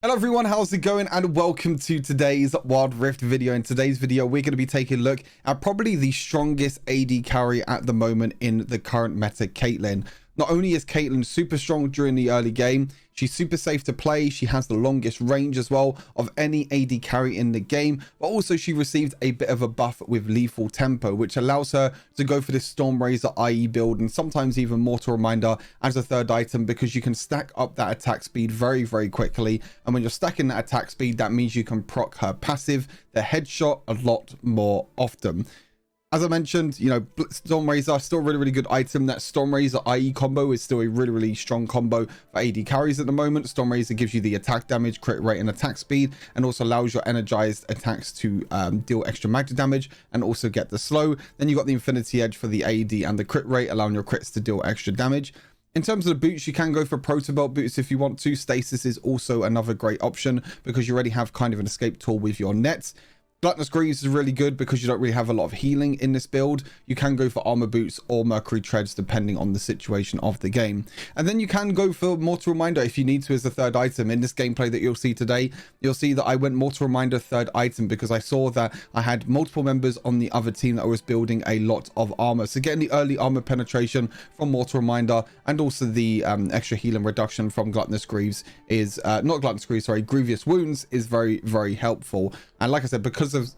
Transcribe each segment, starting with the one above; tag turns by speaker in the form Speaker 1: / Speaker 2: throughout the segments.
Speaker 1: Hello everyone, how's it going, and welcome to today's Wild Rift video. In today's video we're going to be taking a look at probably the strongest AD carry at the moment in the current meta, Caitlyn. Not only is Caitlyn super strong during the early game, she's super safe to play, she has the longest range as well of any AD carry in the game, but also she received a bit of a buff with lethal tempo, which allows her to go for this Stormrazor IE build and sometimes even Mortal Reminder as a third item, because you can stack up that attack speed very quickly. And when you're stacking that attack speed, that means you can proc her passive, the headshot, a lot more often. As I mentioned, you know, Stormrazor still a really good item. That Stormrazor IE combo is still a really strong combo for AD carries at the moment. Stormrazor gives you the attack damage, crit rate, and attack speed, and also allows your energized attacks to deal extra magic damage and also get the slow. Then you got the Infinity Edge for the AD and the crit rate, allowing your crits to deal extra damage. In terms of the boots, you can go for proto belt boots if you want to. Stasis is also another great option because you already have kind of an escape tool with your nets. Gluttonous Greaves is really good because you don't really have a lot of healing in this build. You can go for armor boots or mercury treads depending on the situation of the game. And then you can go for Mortal Reminder if you need to as a third item. In this gameplay that you'll see today, you'll see that I went Mortal Reminder third item because I saw that I had multiple members on the other team that was building a lot of armor. So getting the early armor penetration from Mortal Reminder and also the extra healing reduction from Gluttonous Greaves is, not Gluttonous Greaves, sorry, Grievous Wounds is very helpful. And like I said, because of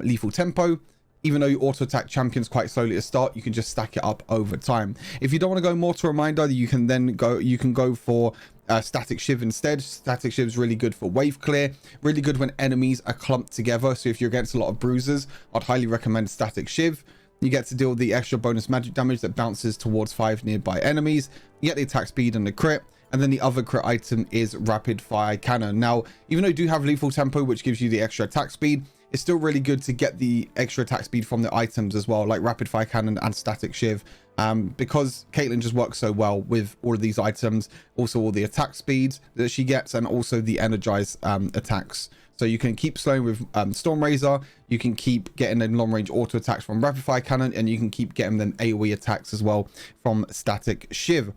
Speaker 1: lethal tempo, even though you auto attack champions quite slowly to start, you can just stack it up over time. If you don't want to go Mortal Reminder, you can go for Static Shiv instead. Static Shiv is really good for wave clear, really good when enemies are clumped together. So if you're against a lot of bruisers, I'd highly recommend Static Shiv. You get to deal the extra bonus magic damage that bounces towards 5 nearby enemies. You get the attack speed and the crit. And then the other crit item is Rapid Fire Cannon. Now, even though you do have lethal tempo, which gives you the extra attack speed, it's still really good to get the extra attack speed from the items as well, like Rapid Fire Cannon and Static Shiv, because Caitlyn just works so well with all of these items. Also, all the attack speeds that she gets, and also the energized attacks. So you can keep slowing with Stormrazor, you can keep getting them long range auto attacks from Rapid Fire Cannon, and you can keep getting them AoE attacks as well from Static Shiv.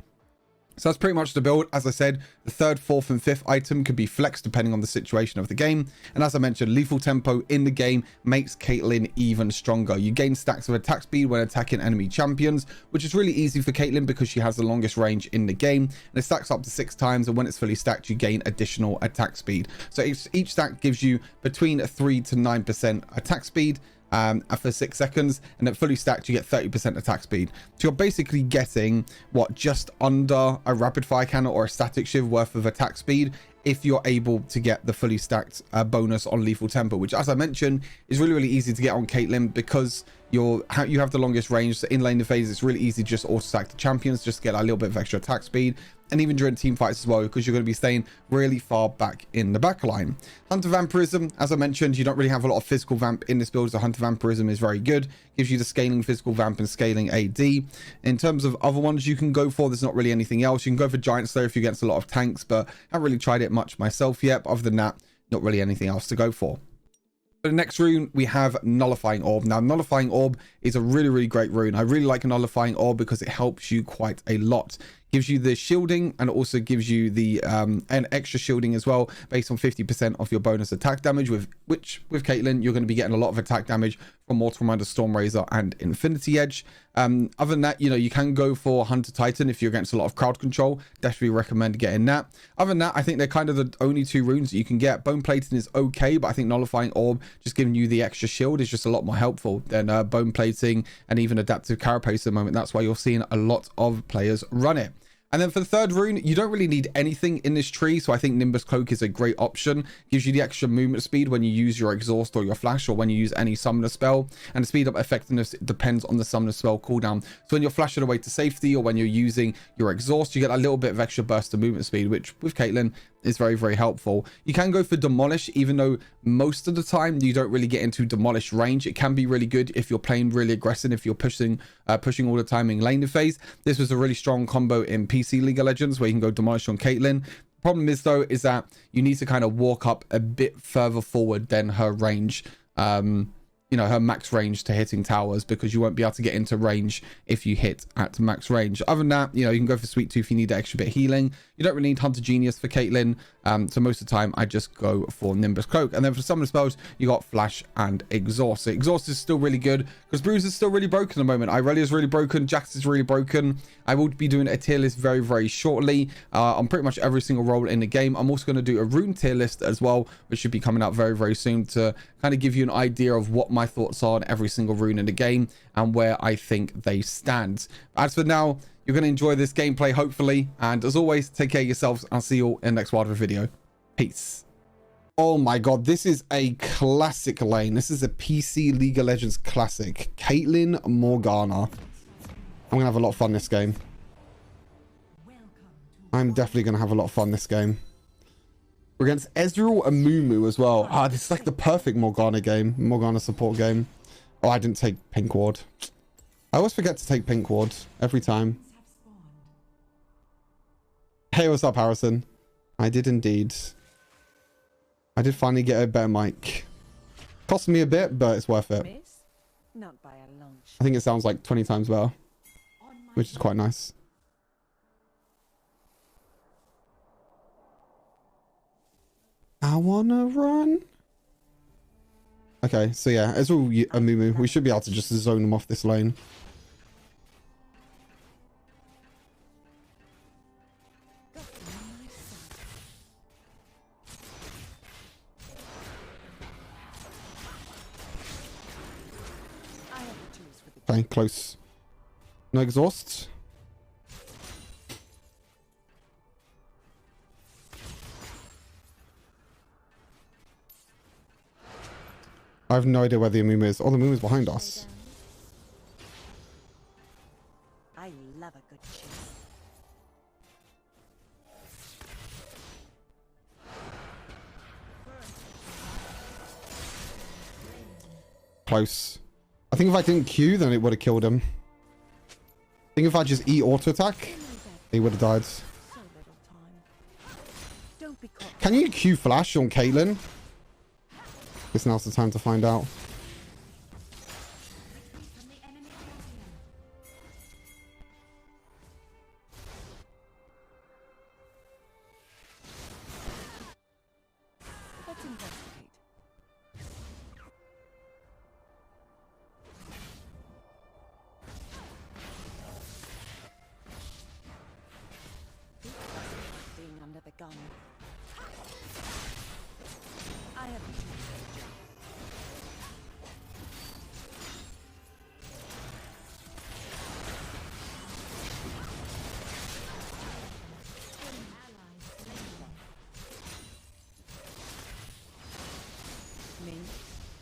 Speaker 1: So that's pretty much the build. As I said, the third, fourth, and fifth item could be flexed depending on the situation of the game. And as I mentioned, lethal tempo in the game makes Caitlyn even stronger. You gain stacks of attack speed when attacking enemy champions, which is really easy for Caitlyn because she has the longest range in the game. And it stacks up to 6 times, and when it's fully stacked, you gain additional attack speed. So each stack gives you between 3 to 9% attack speed for 6 seconds, and then fully stacked you get 30% attack speed. So you're basically getting what, just under a Rapid Fire Cannon or a Static Shiv worth of attack speed if you're able to get the fully stacked bonus on lethal tempo, which, as I mentioned, is really easy to get on Caitlyn because you have the longest range. So in lane phase, it's really easy to just auto stack the champions, just get a little bit of extra attack speed, and even during team fights as well, because you're going to be staying really far back in the back line. Hunter Vampirism, as I mentioned, you don't really have a lot of physical vamp in this build, so Hunter Vampirism is very good. Gives you the scaling physical vamp and scaling AD. In terms of other ones you can go for, there's not really anything else. You can go for Giant Slayer if you're against a lot of tanks, but I haven't really tried it much myself yet. But other than that, not really anything else to go for. For the next rune, we have Nullifying Orb. Now, Nullifying Orb is a really great rune. I really like Nullifying Orb because it helps you quite a lot. Gives you the shielding, and also gives you the an extra shielding as well, based on 50% of your bonus attack damage, which with Caitlyn you're going to be getting a lot of attack damage from Mortal Reminder, Stormrazor, and Infinity Edge. Other than that, you know, you can go for Hunter Titan if you're against a lot of crowd control. Definitely recommend getting that. Other than that, I think they're kind of the only 2 runes that you can get. Bone Plating is okay, but I think Nullifying Orb, just giving you the extra shield, is just a lot more helpful than Bone Plating and even Adaptive Carapace at the moment. That's why you're seeing a lot of players run it. And then for the third rune, you don't really need anything in this tree, so I think Nimbus Cloak is a great option. Gives you the extra movement speed when you use your exhaust or your flash, or when you use any summoner spell, and the speed up effectiveness depends on the summoner spell cooldown. So when you're flashing away to safety, or when you're using your exhaust, you get a little bit of extra burst of movement speed, which with Caitlyn is very helpful. You can go for Demolish, even though most of the time you don't really get into Demolish range. It can be really good if you're playing really aggressive, if you're pushing all the time in lane phase. This was a really strong combo in PC League of Legends where you can go Demolish on Caitlyn. Problem is though, is that you need to kind of walk up a bit further forward than her range. you know, her max range to hitting towers, because you won't be able to get into range if you hit at max range. Other than that, you know, you can go for Sweet Tooth if you need that extra bit of healing. You don't really need Hunter Genius for Caitlyn. So most of the time I just go for Nimbus Cloak. And then for some of the spells, you got Flash and Exhaust. So Exhaust is still really good because Bruise is still really broken at the moment. Irelia is really broken. Jax is really broken. I will be doing a tier list very, very shortly on pretty much every single role in the game. I'm also going to do a rune tier list as well, which should be coming out very, very soon to kind of give you an idea of what my thoughts are on every single rune in the game and where I think they stand. As for now, you're going to enjoy this gameplay, hopefully. And as always, take care of yourselves. I'll see you all in the next Wild video. Peace. Oh my god, this is a classic lane. This is a PC League of Legends classic. Caitlyn Morgana. I'm going to have a lot of fun this game. I'm definitely going to have a lot of fun this game. We're against Ezreal and Mumu as well. Ah, this is like the perfect Morgana game. Morgana support game. Oh, I didn't take Pink Ward. I always forget to take Pink Ward every time. Hey, what's up, Harrison? I did indeed. I did finally get a better mic. Cost me a bit, but it's worth it. I think it sounds like 20 times better, which is quite nice. I wanna run. Okay, so yeah, Ezreal and Mumu, we should be able to just zone them off this lane. Okay, close. No exhaust. I have no idea where the Amumu is. Oh, the Amumu is behind us.
Speaker 2: I love a good chase.
Speaker 1: Close. I think if I didn't Q, then it would have killed him. I think if I just E auto attack, he would have died. Can you Q flash on Caitlyn? Guess now's the time to find out.
Speaker 2: Let's investigate. Being under the gun. I have a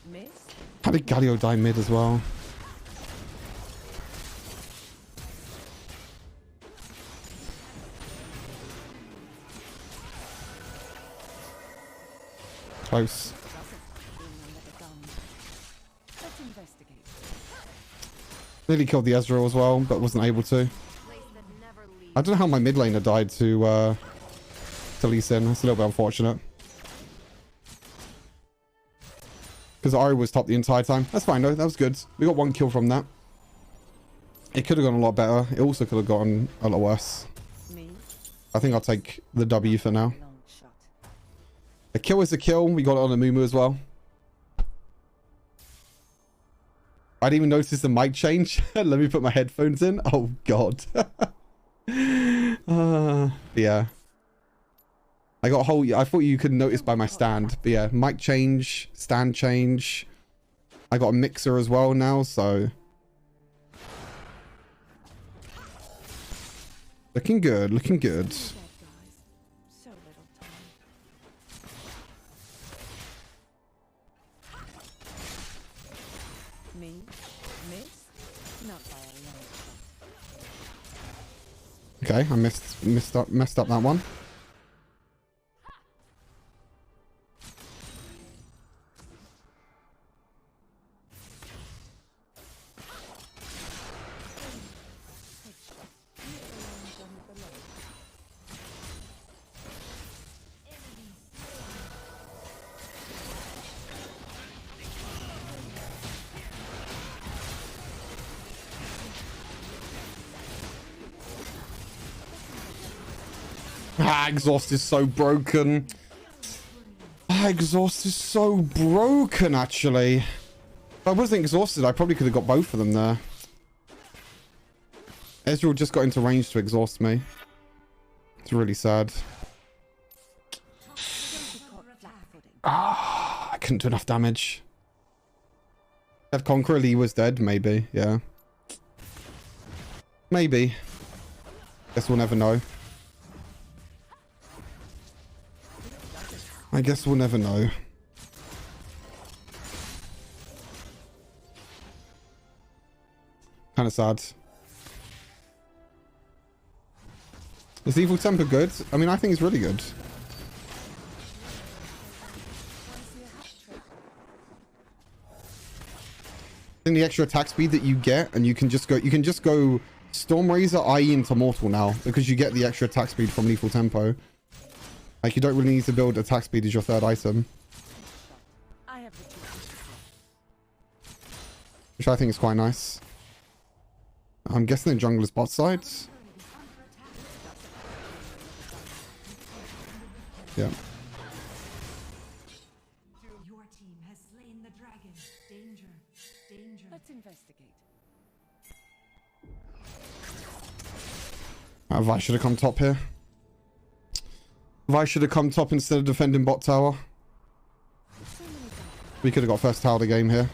Speaker 2: miss.
Speaker 1: How did Galio die mid as well? Close.
Speaker 2: Let's investigate.
Speaker 1: Nearly killed the Ezreal as well, but wasn't able to. I don't know how my mid laner died to Lee Sin. That's a little bit unfortunate. Because Ari was top the entire time. That's fine though. That was good. We got one kill from that. It could have gone a lot better. It also could have gotten a lot worse. I think I'll take the W for now. A kill is a kill. We got it on a Mumu as well. I didn't even notice the mic change. Let me put my headphones in. Oh god. Yeah. I got a whole... I thought you could notice by my stand. But yeah, mic change, stand change. I got a mixer as well now, so... Looking good, looking good. Okay, I messed up that one. Ah, exhaust is so broken. Ah, exhaust is so broken, actually. If I wasn't exhausted, I probably could have got both of them there. Ezreal just got into range to exhaust me. It's really sad. Ah, I couldn't do enough damage. If Conqueror Lee was dead, maybe, yeah. Maybe. Guess we'll never know. I guess we'll never know. Kind of sad. Is Evil Temper good? I mean, I think it's really good. In the extra attack speed that you get, and you can just go Storm Razor IE into Mortal now because you get the extra attack speed from Lethal Tempo. Like, you don't really need to build attack speed as your third item, which I think is quite nice. I'm guessing the jungler's bot side. Yeah.
Speaker 3: Your team has slain the dragon. Danger. Danger.
Speaker 2: Let's investigate.
Speaker 1: Vi should have come top here. Vi should have come top instead of defending bot tower. We could have got first tower of the game here.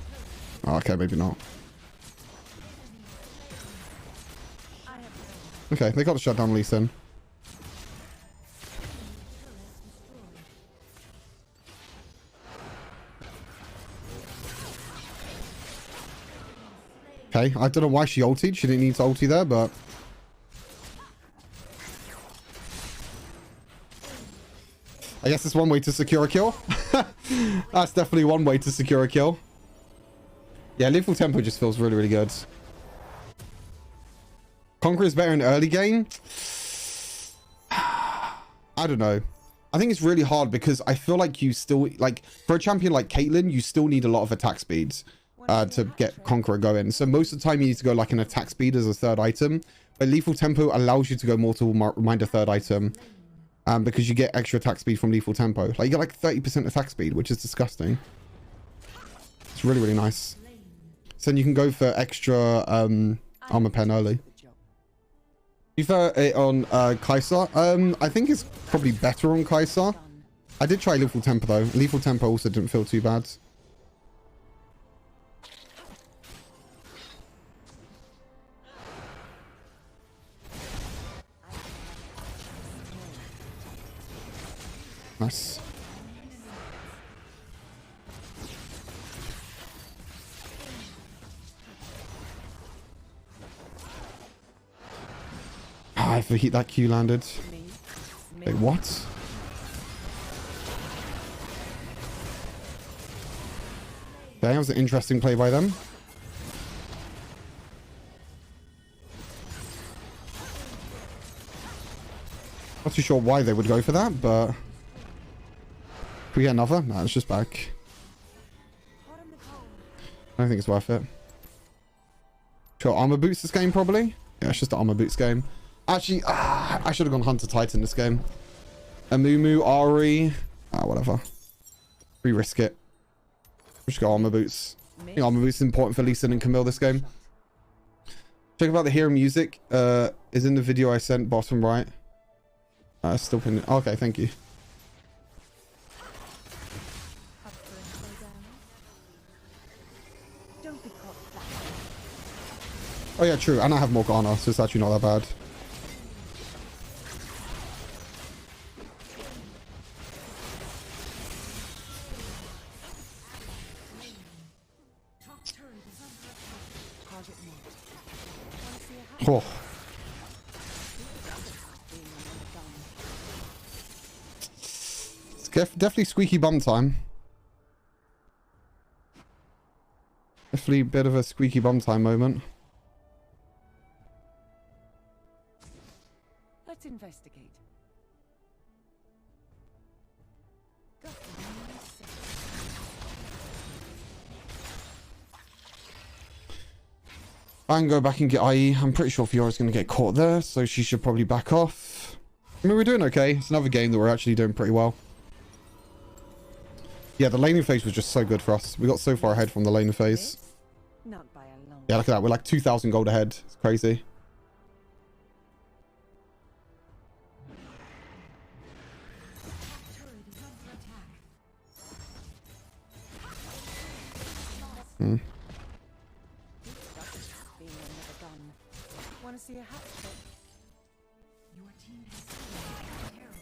Speaker 1: Oh, okay, maybe not. Okay, they got to shut down Lee Sin. Okay, I don't know why she ultied. She didn't need to ulti there, but... I guess it's one way to secure a kill. That's definitely one way to secure a kill. Yeah, Lethal Tempo just feels really, really good. Conqueror is better in early game. I don't know. I think it's really hard because I feel like you still... Like, for a champion like Caitlyn, you still need a lot of attack speeds to get Conqueror going. So most of the time you need to go like an attack speed as a third item. But Lethal Tempo allows you to go Mortal Reminder third item. Because you get extra attack speed from Lethal Tempo. Like, you get like 30% attack speed, which is disgusting. It's really, really nice. So then you can go for extra armor pen early. You prefer it on Kai'Sa? I think it's probably better on Kai'Sa. I did try Lethal Tempo though. Lethal Tempo also didn't feel too bad. Nice. Ah, if that Q landed. Wait, what? That was an interesting play by them. Not too sure why they would go for that, but... Can we get another? No, it's just back. I don't think it's worth it. Sure, armor boots this game probably? Yeah, it's just an armor boots game. Actually, I should have gone Hunter Titan this game. Amumu, Ari, whatever. We risk it. Just go armor boots. I think armor boots is important for Lee Sin and Camille this game. Check about the hero music. Is in the video I sent, bottom right. Still pinned. Okay, thank you. Oh yeah, true. And I have Morgana, so it's actually not that bad. Oh. It's definitely squeaky bum time. Definitely a bit of a squeaky bum time moment.
Speaker 2: Let's investigate.
Speaker 1: I can go back and get IE. I'm pretty sure Fiora's going to get caught there, so she should probably back off. I mean, we're doing okay. It's another game that we're actually doing pretty well. Yeah, the laning phase was just so good for us. We got so far ahead from the laning phase.
Speaker 2: Not by a long
Speaker 1: Yeah, look at that. We're like 2,000 gold ahead. It's crazy.
Speaker 3: Turret is under attack.
Speaker 1: Hmm.
Speaker 2: being another gun. Want to see a hat trick?
Speaker 3: Your team has slain the herald.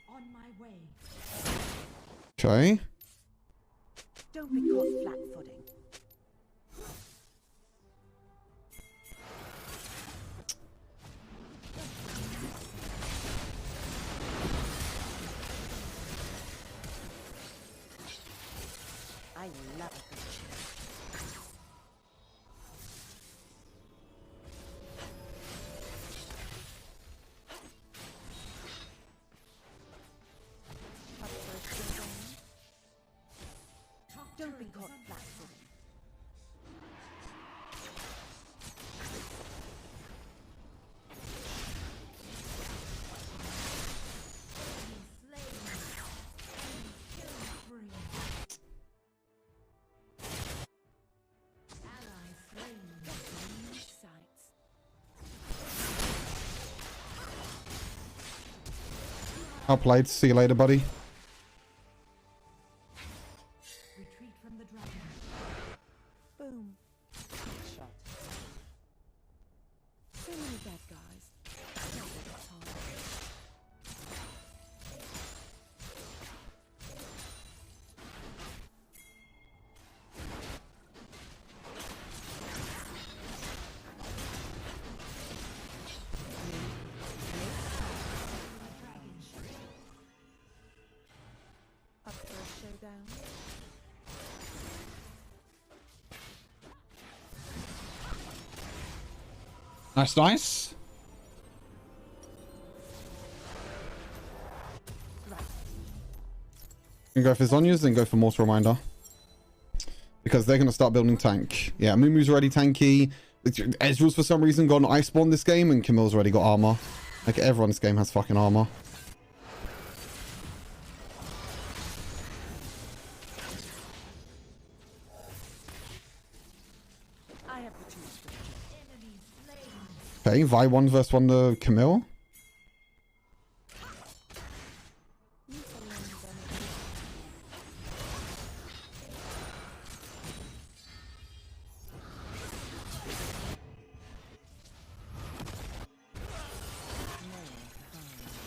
Speaker 3: On my way.
Speaker 1: Okay.
Speaker 2: Don't be caught flat-footing. I love a good chill. Up for a spin zone?
Speaker 3: Top
Speaker 2: Don't be
Speaker 3: turret is
Speaker 2: caught
Speaker 3: under
Speaker 2: flat-footed.
Speaker 3: slain. Kill spree. Ally slain.
Speaker 2: Sights.
Speaker 1: Outplayed. See you later, buddy.
Speaker 3: Retreat from the dragon.
Speaker 2: Boom. Shot. So many bad guys. Not that it's hard. Up for a showdown?
Speaker 1: Nice, nice.
Speaker 2: Right.
Speaker 1: You can go for Zhonya's, then go for Mortal Reminder. Because they're going to start building tank. Yeah, Mumu's already tanky. Ezreal's for some reason gone Iceborne this game, and Camille's already got armor. Like, everyone in this game has fucking armor.
Speaker 2: I have the tools for the job.
Speaker 3: Enemy slain.
Speaker 1: Okay, Vi 1 versus 1 to Camille.
Speaker 2: Need to learn them.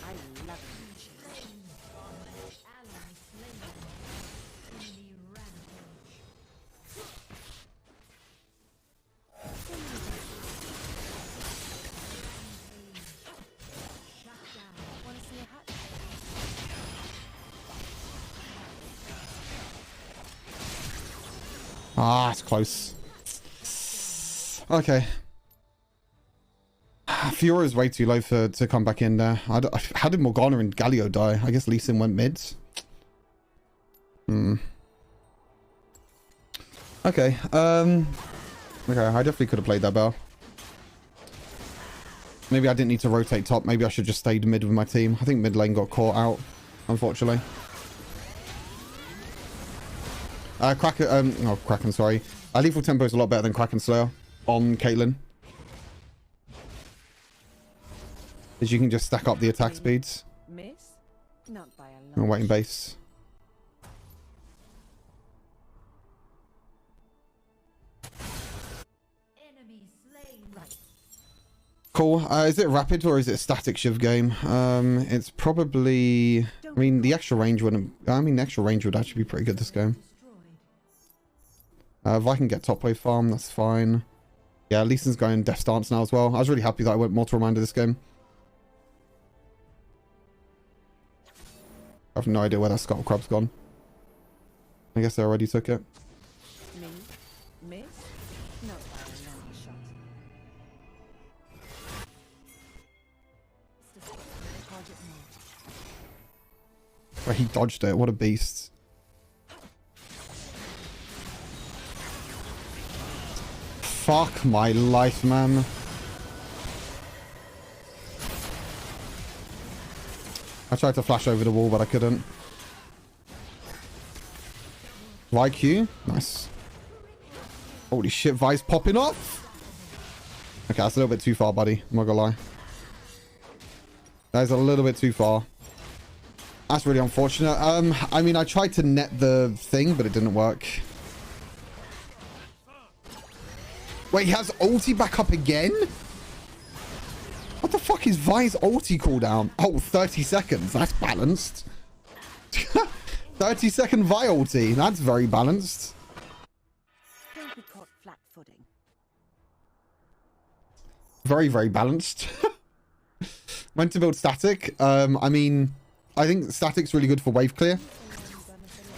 Speaker 2: I love it.
Speaker 3: Ally slain. Enemy rampage. Shut down.
Speaker 2: Want to see a hat?
Speaker 1: Ah, it's close. Okay. Fiora is way too low to come back in there. How did Morgana and Galio die? I guess Lee Sin went mids. Hmm. Okay. Okay, I definitely could have played that better. Maybe I didn't need to rotate top. Maybe I should just stayed mid with my team. I think mid lane got caught out, unfortunately. Kraken, no, Kraken, sorry. Lethal Tempo is a lot better than Kraken Slayer on Caitlyn. Because you can just stack up the attack speeds.
Speaker 2: Miss? Not by a
Speaker 1: And
Speaker 2: long
Speaker 1: waiting base.
Speaker 3: Enemy slain.
Speaker 2: Right.
Speaker 1: Cool. Is it rapid or is it a static shiv game? It's probably... I mean, the extra range wouldn't... I mean, the extra range would actually be pretty good this game.
Speaker 3: Destroyed.
Speaker 1: If I can get top wave farm, that's fine. Yeah, Lee Sin's going Death Stance now as well. I was really happy that I went Mortal Reminder this game. I have no idea where that Scuttle Crab's gone. I guess they already took it.
Speaker 2: Me? Miss? Not by a long shot. Still target marked.
Speaker 1: Where he dodged it. What a beast. Fuck my life, man. I tried to flash over the wall, but I couldn't. YQ. Nice. Holy shit, Vi's popping off. Okay, that's a little bit too far, buddy. I'm not gonna lie. That is a little bit too far. That's really unfortunate. I mean, I tried to net the thing, but it didn't work. Wait, he has ulti back up again? What the fuck is Vi's ulti cooldown? Oh, 30 seconds. That's balanced. 30-second Vi ulti. That's very balanced.
Speaker 2: Don't be caught flat-footing.
Speaker 1: Very, very balanced. Meant to build static. I mean, I think static's really good for wave clear,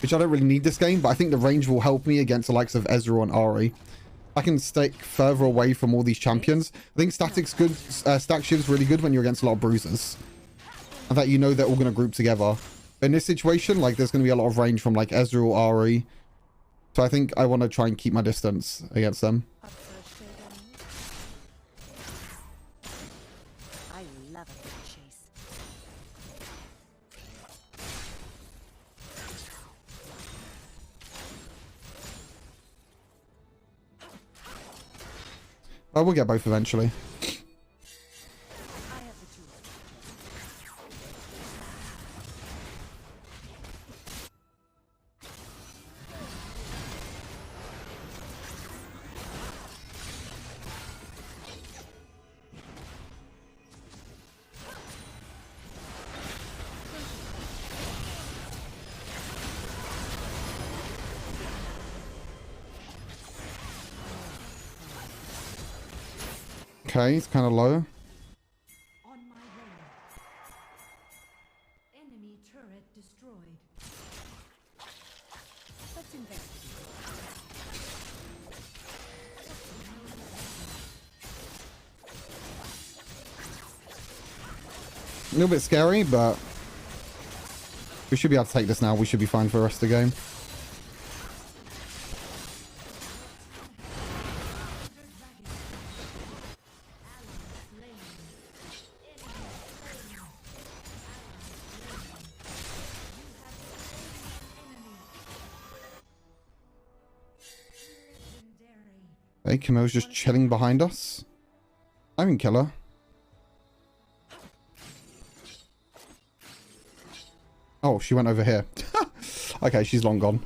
Speaker 1: which I don't really need this game, but I think the range will help me against the likes of Ezreal and Ahri. I can stay further away from all these champions. I think static's good. Stack shiv's really good when you're against a lot of bruisers, and that you know they're all going to group together. In this situation, like, there's going to be a lot of range from like Ezreal, Ahri, so I think I want to try and keep my distance against them.
Speaker 2: I love a good chase.
Speaker 1: Oh, we'll get both eventually.
Speaker 2: I have the tools.
Speaker 1: Okay, it's kind of low.
Speaker 3: On my way. Enemy turret destroyed.
Speaker 2: Let's investigate.
Speaker 1: A little bit scary, but we should be able to take this now. We should be fine for the rest of the game. Hey, Camille's just chilling behind us. I can kill her. Oh, she went over here. Okay, she's long gone.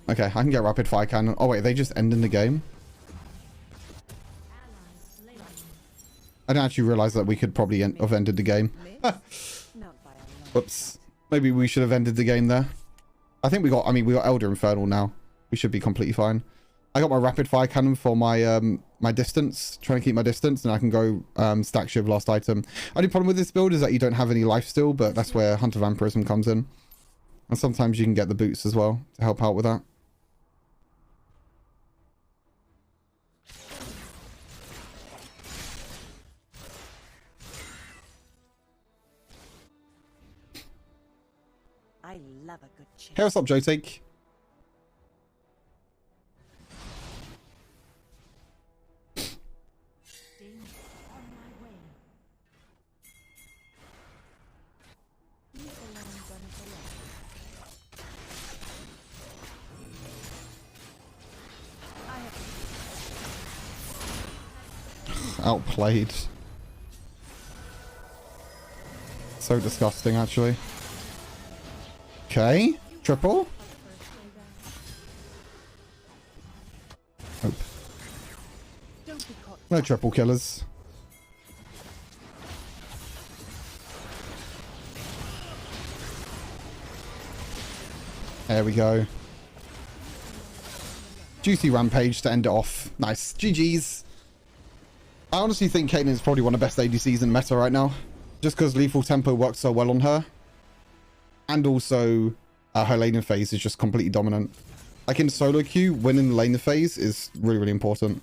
Speaker 1: Okay, I can get rapid fire cannon. Oh wait, they just end in the game? I didn't actually realize that we could probably have ended the game.
Speaker 2: Not by a long
Speaker 1: Whoops. Maybe we should have ended the game there. I think we got Elder Infernal now. We should be completely fine. I got my rapid fire cannon for my my distance, trying to keep my distance, and I can go stack shiv last item. Only problem with this build is that you don't have any life still, but that's where Hunter Vampirism comes in. And sometimes you can get the boots as well to help out with that.
Speaker 2: I love a good chase.
Speaker 1: Hey, what's up, Jotake?
Speaker 3: On my way.
Speaker 2: Leave alone one of the left. I have
Speaker 1: Outplayed. So disgusting, actually. Okay. Triple. Hope.
Speaker 2: Don't be caught.
Speaker 1: No triple killers. There we go. Juicy rampage to end it off. Nice. GG's. I honestly think Caitlyn is probably one of the best ADCs in meta right now. Just because lethal tempo works so well on her. And also her laning phase is just completely dominant. Like in solo queue, winning the laning phase is really, really important.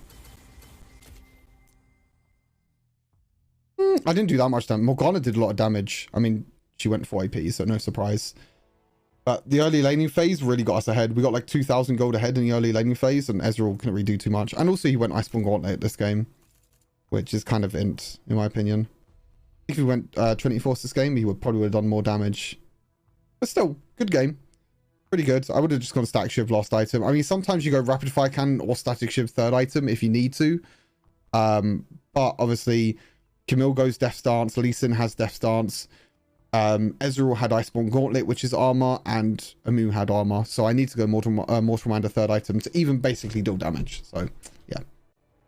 Speaker 1: I didn't do that much damage. Morgana did a lot of damage. I mean, she went for AP, so no surprise. But the early laning phase really got us ahead. We got like 2,000 gold ahead in the early laning phase, and Ezreal couldn't really do too much. And also he went Iceborne Gauntlet this game, which is kind of int, in my opinion. If he went Trinity Force this game, he would probably have done more damage. But still, good game. Pretty good. I would have just gone Static Shiv last item. I mean, sometimes you go Rapid Fire Cannon or Static Shiv third item if you need to. But obviously, Camille goes Death Stance. Lee Sin has Death Stance. Ezreal had Iceborne Gauntlet, which is armor, and Amu had armor. So I need to go Mortal Reminder third item to even basically deal damage. So